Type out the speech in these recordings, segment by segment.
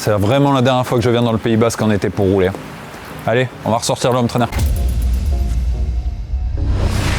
C'est vraiment la dernière fois que je viens dans le Pays Basque en été pour rouler. Allez, on va ressortir le home trainer.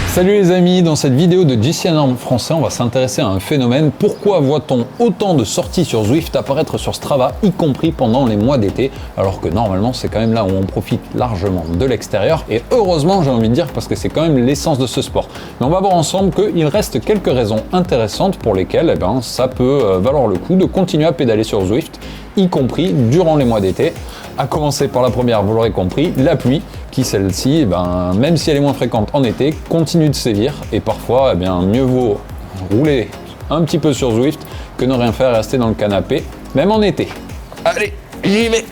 Salut les amis, dans cette vidéo de GCN en français, on va s'intéresser à un phénomène. Pourquoi voit-on autant de sorties sur Zwift apparaître sur Strava, y compris pendant les mois d'été, alors que normalement c'est quand même là où on profite largement de l'extérieur. Et heureusement, j'ai envie de dire, parce que c'est quand même l'essence de ce sport. Mais on va voir ensemble qu'il reste quelques raisons intéressantes pour lesquelles ça peut valoir le coup de continuer à pédaler sur Zwift, y compris durant les mois d'été. À commencer par la première, vous l'aurez compris, la pluie, qui celle-ci, même si elle est moins fréquente en été, continue de sévir et parfois, mieux vaut rouler un petit peu sur Zwift que ne rien faire et rester dans le canapé, même en été. Allez, j'y vais!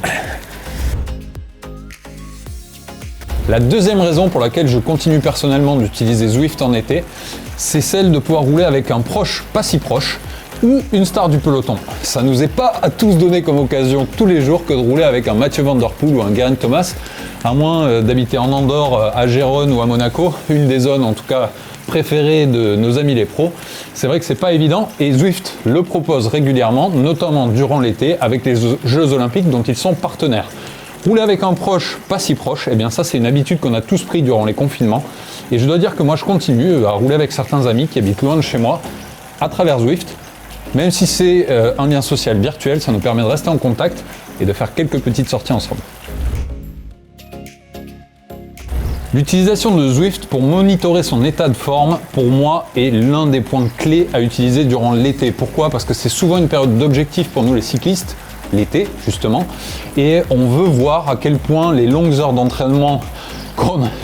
La deuxième raison pour laquelle je continue personnellement d'utiliser Zwift en été, c'est celle de pouvoir rouler avec un proche pas si proche, ou une star du peloton. Ça nous est pas à tous donné comme occasion tous les jours que de rouler avec un Mathieu Van Der Poel ou un Geraint Thomas, à moins d'habiter en Andorre, à Gérone ou à Monaco, une des zones en tout cas préférées de nos amis les pros. C'est vrai que c'est pas évident et Zwift le propose régulièrement, notamment durant l'été avec les Jeux Olympiques dont ils sont partenaires. Rouler avec un proche, pas si proche, ça c'est une habitude qu'on a tous pris durant les confinements et je dois dire que moi je continue à rouler avec certains amis qui habitent loin de chez moi à travers Zwift. Même si c'est un lien social virtuel, ça nous permet de rester en contact et de faire quelques petites sorties ensemble. L'utilisation de Zwift pour monitorer son état de forme, pour moi, est l'un des points clés à utiliser durant l'été. Pourquoi ? Parce que c'est souvent une période d'objectif pour nous les cyclistes, l'été justement, et on veut voir à quel point les longues heures d'entraînement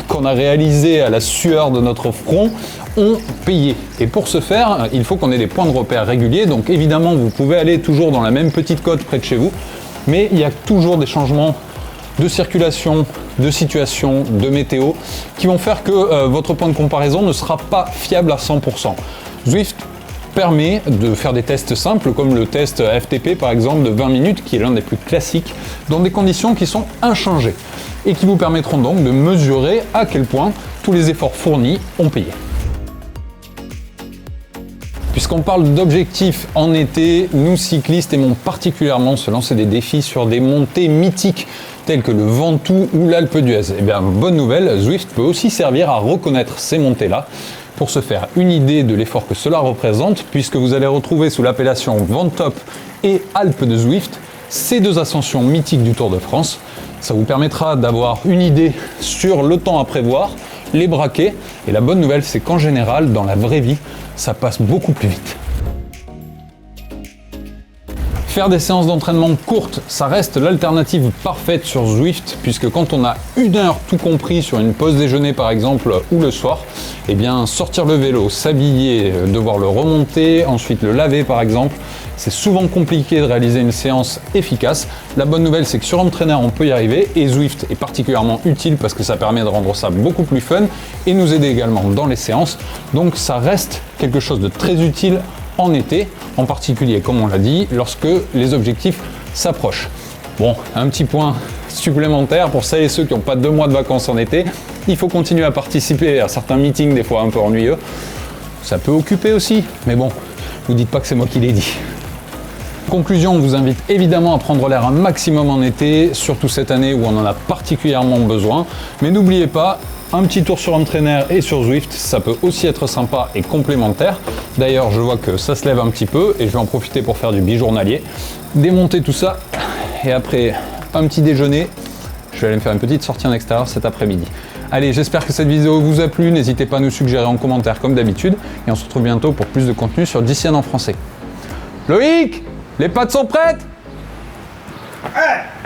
qu'on a réalisées à la sueur de notre front ont payé. Et pour ce faire, il faut qu'on ait des points de repère réguliers. Donc évidemment, vous pouvez aller toujours dans la même petite côte près de chez vous, mais il y a toujours des changements de circulation, de situation, de météo, qui vont faire que votre point de comparaison ne sera pas fiable à 100%. Zwift permet de faire des tests simples, comme le test FTP par exemple de 20 minutes, qui est l'un des plus classiques, dans des conditions qui sont inchangées, et qui vous permettront donc de mesurer à quel point tous les efforts fournis ont payé. Puisqu'on parle d'objectifs en été, nous cyclistes aimons particulièrement se lancer des défis sur des montées mythiques telles que le Ventoux ou l'Alpe d'Huez. Bonne nouvelle, Zwift peut aussi servir à reconnaître ces montées-là pour se faire une idée de l'effort que cela représente, puisque vous allez retrouver sous l'appellation Ventop et Alpe de Zwift ces deux ascensions mythiques du Tour de France. Ça vous permettra d'avoir une idée sur le temps à prévoir, les braquets, et la bonne nouvelle c'est qu'en général, dans la vraie vie, ça passe beaucoup plus vite. Faire des séances d'entraînement courtes, ça reste l'alternative parfaite sur Zwift, puisque quand on a une heure tout compris sur une pause déjeuner par exemple, ou le soir, sortir le vélo, s'habiller, devoir le remonter, ensuite le laver par exemple, c'est souvent compliqué de réaliser une séance efficace. La bonne nouvelle c'est que sur Home Trainer on peut y arriver, et Zwift est particulièrement utile parce que ça permet de rendre ça beaucoup plus fun et nous aider également dans les séances. Donc ça reste quelque chose de très utile en été, en particulier comme on l'a dit, lorsque les objectifs s'approchent. Bon, un petit point supplémentaire pour celles et ceux qui n'ont pas 2 mois de vacances en été, il faut continuer à participer à certains meetings des fois un peu ennuyeux. Ça peut occuper aussi, mais bon, vous dites pas que c'est moi qui l'ai dit. Conclusion, on vous invite évidemment à prendre l'air un maximum en été, surtout cette année où on en a particulièrement besoin. Mais n'oubliez pas, un petit tour sur Home Trainer et sur Zwift, ça peut aussi être sympa et complémentaire. D'ailleurs, je vois que ça se lève un petit peu et je vais en profiter pour faire du bijournalier. Démonter tout ça et après un petit déjeuner, je vais aller me faire une petite sortie en extérieur cet après-midi. Allez, j'espère que cette vidéo vous a plu. N'hésitez pas à nous suggérer en commentaire comme d'habitude. Et on se retrouve bientôt pour plus de contenu sur GCN en français. Loïc, les pâtes sont prêtes ? Ouais.